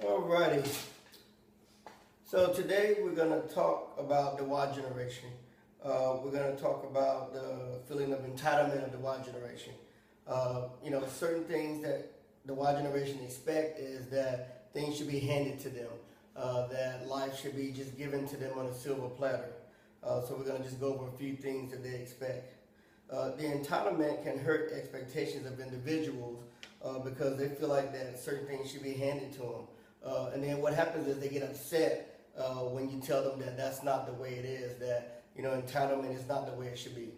Alrighty. So today we're going to talk about the Y generation. We're going to talk about the feeling of entitlement of the Y generation. Certain things that the Y generation expect is that things should be handed to them, that life should be just given to them on a silver platter. So we're going to just go over a few things that they expect. The entitlement can hurt expectations of individuals because they feel like that certain things should be handed to them. And then what happens is they get upset when you tell them that that's not the way it is, that, entitlement is not the way it should be.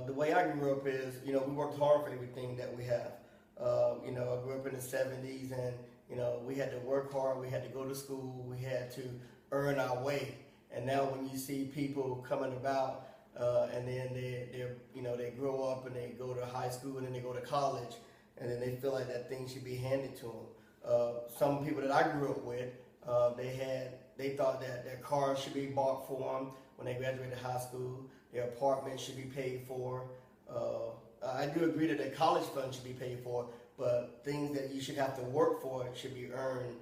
The way I grew up is, we worked hard for everything that we have. I grew up in the 70s and, we had to work hard, we had to go to school, we had to earn our way. And now when you see people coming about and then they grow up and they go to high school and then they go to college and then they feel like that thing should be handed to them. Some people that I grew up with, they thought that their cars should be bought for them when they graduated high school. Their apartment should be paid for. I do agree that their college fund should be paid for, but things that you should have to work for should be earned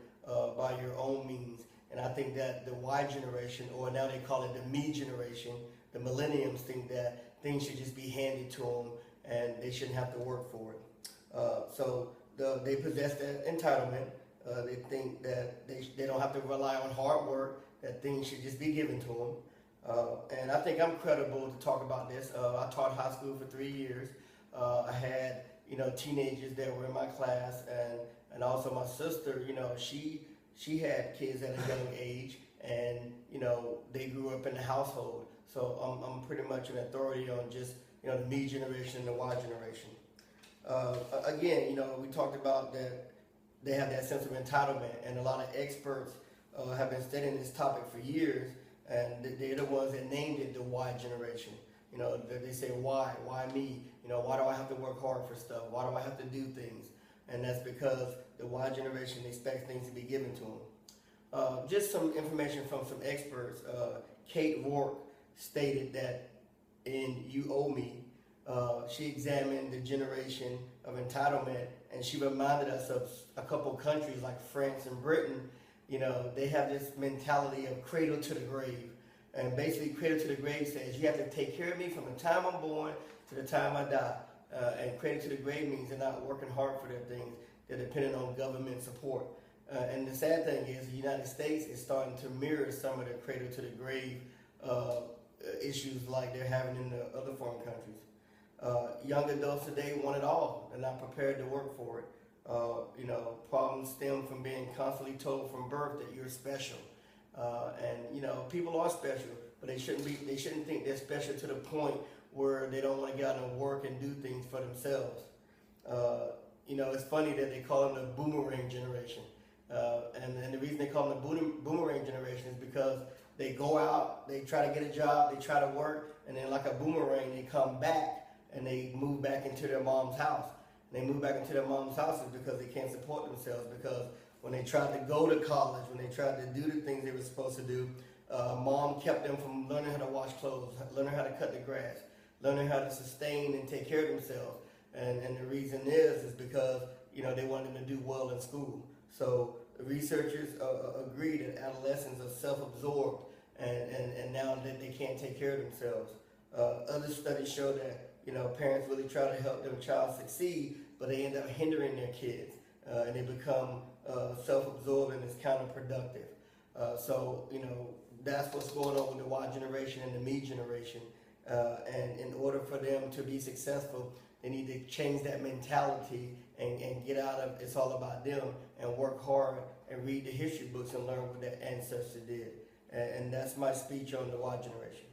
by your own means. And I think that the Y generation, or now they call it the me generation, the millenniums, think that things should just be handed to them and they shouldn't have to work for it. They possess that entitlement. They think that they don't have to rely on hard work, that things should just be given to them. And I think I'm credible to talk about this. I taught high school for 3 years. I had, teenagers that were in my class, and also my sister, she had kids at a young age, and, they grew up in the household. So I'm pretty much an authority on just, the me generation and the Y generation. Again, we talked about that they have that sense of entitlement, and a lot of experts have been studying this topic for years, and they're the ones that named it the Y generation. They say, why me? Why do I have to work hard for stuff? Why do I have to do things? And that's because the Y generation expects things to be given to them. Just some information from some experts. Kate Rourke stated that in You Owe Me, she examined the generation of entitlement, and she reminded us of a couple countries like France and Britain. They have this mentality of cradle to the grave. And basically, cradle to the grave says you have to take care of me from the time I'm born to the time I die. And cradle to the grave means they're not working hard for their things. They're dependent on government support. And the sad thing is the United States is starting to mirror some of the cradle to the grave issues like they're having in the other foreign countries. Young adults today want it all. They're not prepared to work for it. Problems stem from being constantly told from birth that you're special. People are special, but they shouldn't think they're special to the point where they don't want to get out and work and do things for themselves. It's funny that they call them the boomerang generation. And the reason they call them the boomerang generation is because they go out, they try to get a job, they try to work, and then like a boomerang, they come back and they move back into their mom's house. And they move back into their mom's houses because they can't support themselves, because when they tried to go to college, when they tried to do the things they were supposed to do, mom kept them from learning how to wash clothes, learning how to cut the grass, learning how to sustain and take care of themselves. And the reason is because, they wanted them to do well in school. So the researchers agree that adolescents are self-absorbed and now that they can't take care of themselves. Other studies show that, parents really try to help their child succeed, but they end up hindering their kids and they become self-absorbed and it's counterproductive. That's what's going on with the Y generation and the me generation. And in order for them to be successful, they need to change that mentality and get out of it's all about them and work hard and read the history books and learn what their ancestors did. And that's my speech on the Y generation.